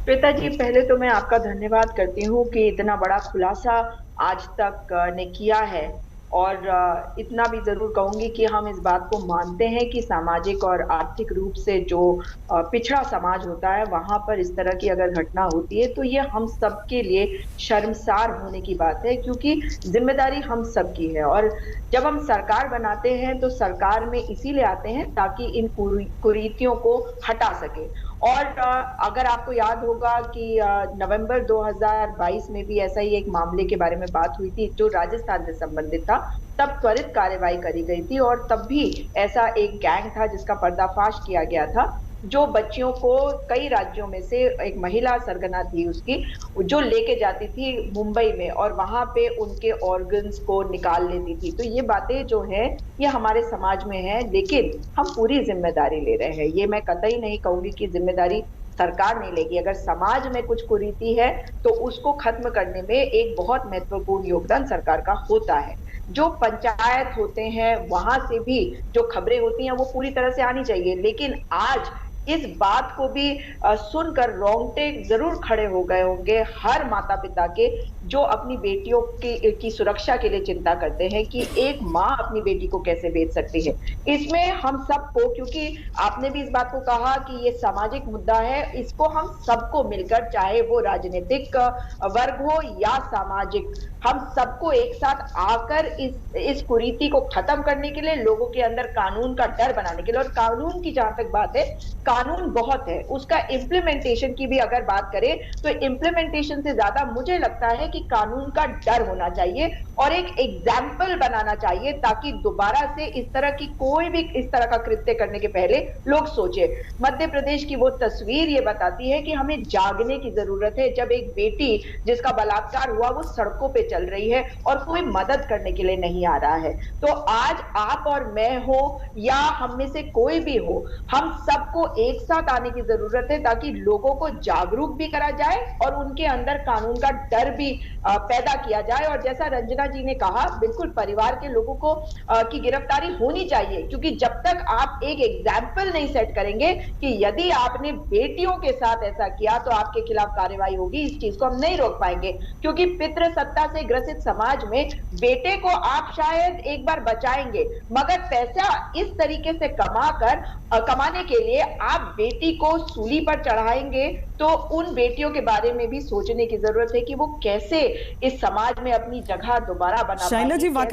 श्वेता जी, पहले तो मैं आपका धन्यवाद करती हूँ कि इतना बड़ा खुलासा आज तक ने किया है। और इतना भी जरूर कहूंगी कि हम इस बात को मानते हैं कि सामाजिक और आर्थिक रूप से जो पिछड़ा समाज होता है वहां पर इस तरह की अगर घटना होती है तो ये हम सबके लिए शर्मसार होने की बात है, क्योंकि जिम्मेदारी हम सबकी है। और जब हम सरकार बनाते हैं तो सरकार में इसीलिए आते हैं ताकि इन कुरीतियों को हटा सके। और अगर आपको याद होगा कि नवंबर 2022 में भी ऐसा ही एक मामले के बारे में बात हुई थी जो राजस्थान से संबंधित था। तब त्वरित कार्रवाई करी गई थी और तब भी ऐसा एक गैंग था जिसका पर्दाफाश किया गया था, जो बच्चियों को कई राज्यों में से एक महिला सरगना थी उसकी, जो लेके जाती थी मुंबई में और वहां पे उनके ऑर्गन्स को निकाल लेती थी। तो ये बातें जो है ये हमारे समाज में है, लेकिन हम पूरी जिम्मेदारी ले रहे हैं। ये मैं कतई नहीं कहूंगी कि जिम्मेदारी सरकार नहीं लेगी। अगर समाज में कुछ कुरीति है तो उसको खत्म करने में एक बहुत महत्वपूर्ण योगदान सरकार का होता है। जो पंचायत होते हैं वहां से भी जो खबरें होती हैं वो पूरी तरह से आनी चाहिए, लेकिन आज इस बात को भी सुनकर रोंगटे जरूर खड़े हो गए होंगे हर माता पिता के, जो अपनी बेटियों की सुरक्षा के लिए चिंता करते हैं कि एक माँ अपनी बेटी को कैसे बेच सकती है। इसमें हम सबको, क्योंकि आपने भी इस बात को कहा कि ये सामाजिक मुद्दा है, इसको हम सबको मिलकर, चाहे वो राजनीतिक वर्ग हो या सामाजिक, हम सबको एक साथ आकर इस कुरीति को खत्म करने के लिए, लोगों के अंदर कानून का डर बनाने के लिए। और कानून की जहां तक बात है, कानून बहुत है, उसका इम्प्लीमेंटेशन की भी अगर बात करें तो इम्प्लीमेंटेशन से ज्यादा मुझे लगता है कि कानून का डर होना चाहिए और एक एग्जाम्पल बनाना चाहिए, ताकि दोबारा से इस तरह की कोई भी इस तरह का कृत्य करने के पहले लोग सोचे। मध्य प्रदेश की वो तस्वीर ये बताती है कि हमें जागने की जरूरत है, जब एक बेटी जिसका बलात्कार हुआ वो सड़कों पे चल रही है और कोई मदद करने के लिए नहीं आ रहा है। तो आज आप और मैं हो या हम में से कोई भी हो, हम सबको एक साथ आने की जरूरत है ताकि लोगों को जागरूक भी करा जाए और उनके अंदर कानून का डर भी पैदा किया जाए। और जैसा रंजना जी ने कहा, बिल्कुल परिवार के लोगों को की गिरफ्तारी होनी चाहिए, क्योंकि जब तक आप एक एग्जाम्पल नहीं सेट करेंगे कि यदि आपने बेटियों के साथ ऐसा किया तो आपके खिलाफ कार्रवाई होगी, इस चीज को हम नहीं रोक पाएंगे। क्योंकि पितृसत्ता से ग्रसित समाज में बेटे को आप शायद एक बार बचाएंगे, मगर पैसा इस तरीके से कमाने के लिए आप बेटी को सूली पर चढ़ाएंगे, तो उन बेटियों के बारे में भी सोचने की जरूरत है कि वो कैसे इस समाज में अपनी जगह दोबारा बना शाइला पाएंगी, जी, कैसे